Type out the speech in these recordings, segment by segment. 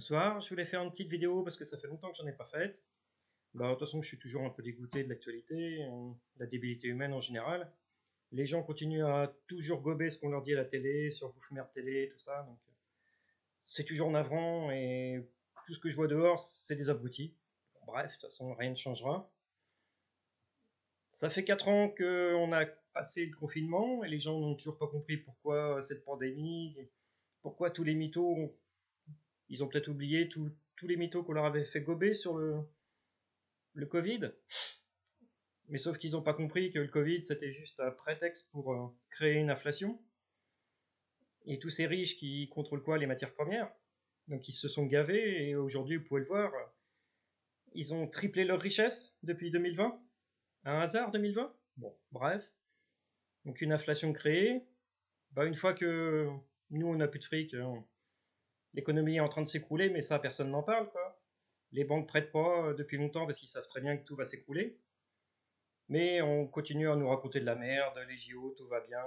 Bonsoir, je voulais faire une petite vidéo parce que ça fait longtemps que j'en ai pas faite. Bah, de toute façon, je suis toujours un peu dégoûté de l'actualité, de la débilité humaine en général. Les gens continuent à toujours gober ce qu'on leur dit à la télé, sur Bouffe Merde Télé, tout ça, donc c'est toujours navrant et tout ce que je vois dehors, c'est des abrutis. Bon, bref, de toute façon, rien ne changera. Ça fait 4 ans qu'on a passé le confinement et les gens n'ont toujours pas compris pourquoi cette pandémie, pourquoi tous les mythos, ils ont peut-être oublié tous les mythos qu'on leur avait fait gober sur le Covid. Mais sauf qu'ils n'ont pas compris que le Covid, c'était juste un prétexte pour créer une inflation. Et tous ces riches qui contrôlent quoi? Les matières premières. Donc ils se sont gavés et aujourd'hui, vous pouvez le voir, ils ont triplé leur richesse depuis 2020. Un hasard 2020? Bon, bref. Donc une inflation créée. Bah, une fois que nous, on n'a plus de fric, l'économie est en train de s'écrouler, mais ça, personne n'en parle, quoi. Les banques prêtent pas depuis longtemps parce qu'ils savent très bien que tout va s'écrouler. Mais on continue à nous raconter de la merde, les JO, tout va bien.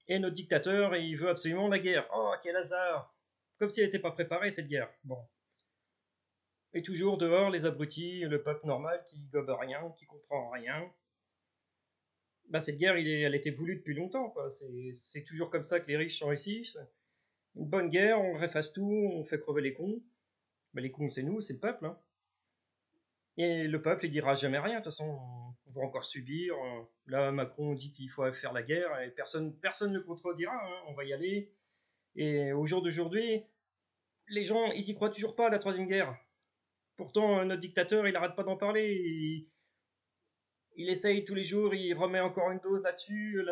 Et notre dictateur, il veut absolument la guerre. Oh, quel hasard! Comme si elle n'était pas préparée, cette guerre. Bon. Et toujours dehors, les abrutis, le peuple normal qui gobe rien, qui comprend rien. Bah, cette guerre, elle était voulue depuis longtemps, quoi. C'est toujours comme ça que les riches sont ici. Une bonne guerre, on réfasse tout, on fait crever les cons. Bah, les cons, c'est nous, c'est le peuple, hein. Et le peuple, il dira jamais rien. De toute façon, on va encore subir. Là, Macron dit qu'il faut faire la guerre et personne ne le contredira, hein. On va y aller. Et au jour d'aujourd'hui, les gens, ils y croient toujours pas à la troisième guerre. Pourtant, notre dictateur, il arrête pas d'en parler. Il essaye tous les jours, il remet encore une dose là-dessus.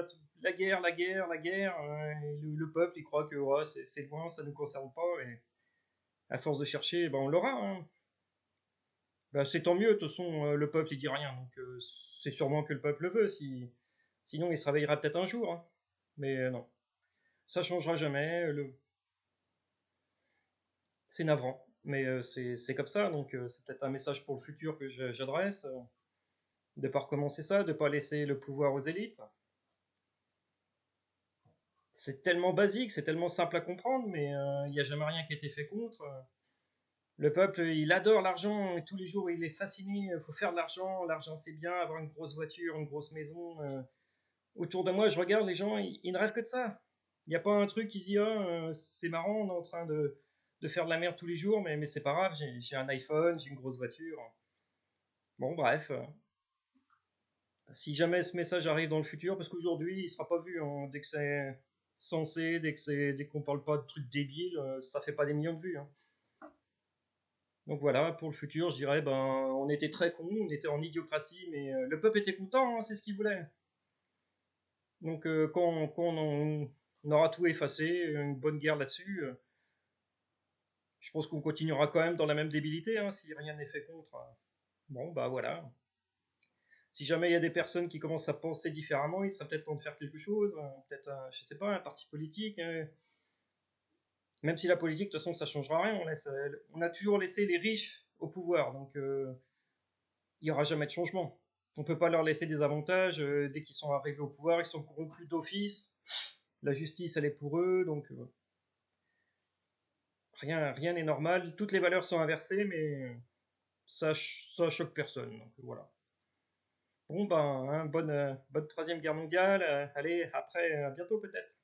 La guerre, la guerre, la guerre. Et le peuple, il croit que ouais, c'est loin, ça ne nous concerne pas. Et à force de chercher, ben, on l'aura, hein. Ben, c'est tant mieux, de toute façon, le peuple, il dit rien. Donc, c'est sûrement que le peuple le veut. Sinon, il se réveillera peut-être un jour, hein. Mais non, ça changera jamais. C'est navrant. Mais c'est comme ça, donc c'est peut-être un message pour le futur que j'adresse. De pas recommencer ça, de pas laisser le pouvoir aux élites. C'est tellement basique, c'est tellement simple à comprendre, mais il n'y a jamais rien qui a été fait contre. Le peuple, il adore l'argent, et tous les jours il est fasciné, il faut faire de l'argent c'est bien, avoir une grosse voiture, une grosse maison. Autour de moi, je regarde les gens, ils ne rêvent que de ça. Il n'y a pas un truc qui dit, ah, c'est marrant, on est en train de faire de la merde tous les jours, mais c'est pas grave, j'ai un iPhone, j'ai une grosse voiture. Bon, bref, si jamais ce message arrive dans le futur, parce qu'aujourd'hui il sera pas vu, hein, dès que c'est censé, dès qu'on parle pas de trucs débiles, ça fait pas des millions de vues, hein. Donc voilà, pour le futur, je dirais, ben, on était très cons, on était en idiocratie, mais le peuple était content, hein, c'est ce qu'il voulait. Donc quand on aura tout effacé, une bonne guerre là-dessus, je pense qu'on continuera quand même dans la même débilité, hein, si rien n'est fait contre. Bon, bah voilà. Si jamais il y a des personnes qui commencent à penser différemment, il serait peut-être temps de faire quelque chose, peut-être, je sais pas, un parti politique, hein. Même si la politique, de toute façon, ça changera rien, on a toujours laissé les riches au pouvoir, donc il n'y aura jamais de changement. On ne peut pas leur laisser des avantages, dès qu'ils sont arrivés au pouvoir, ils sont corrompus d'office, la justice, elle est pour eux, donc rien n'est normal, toutes les valeurs sont inversées, mais ça choque personne, donc voilà. Bon ben, hein, bonne troisième guerre mondiale, allez, après, à bientôt peut-être.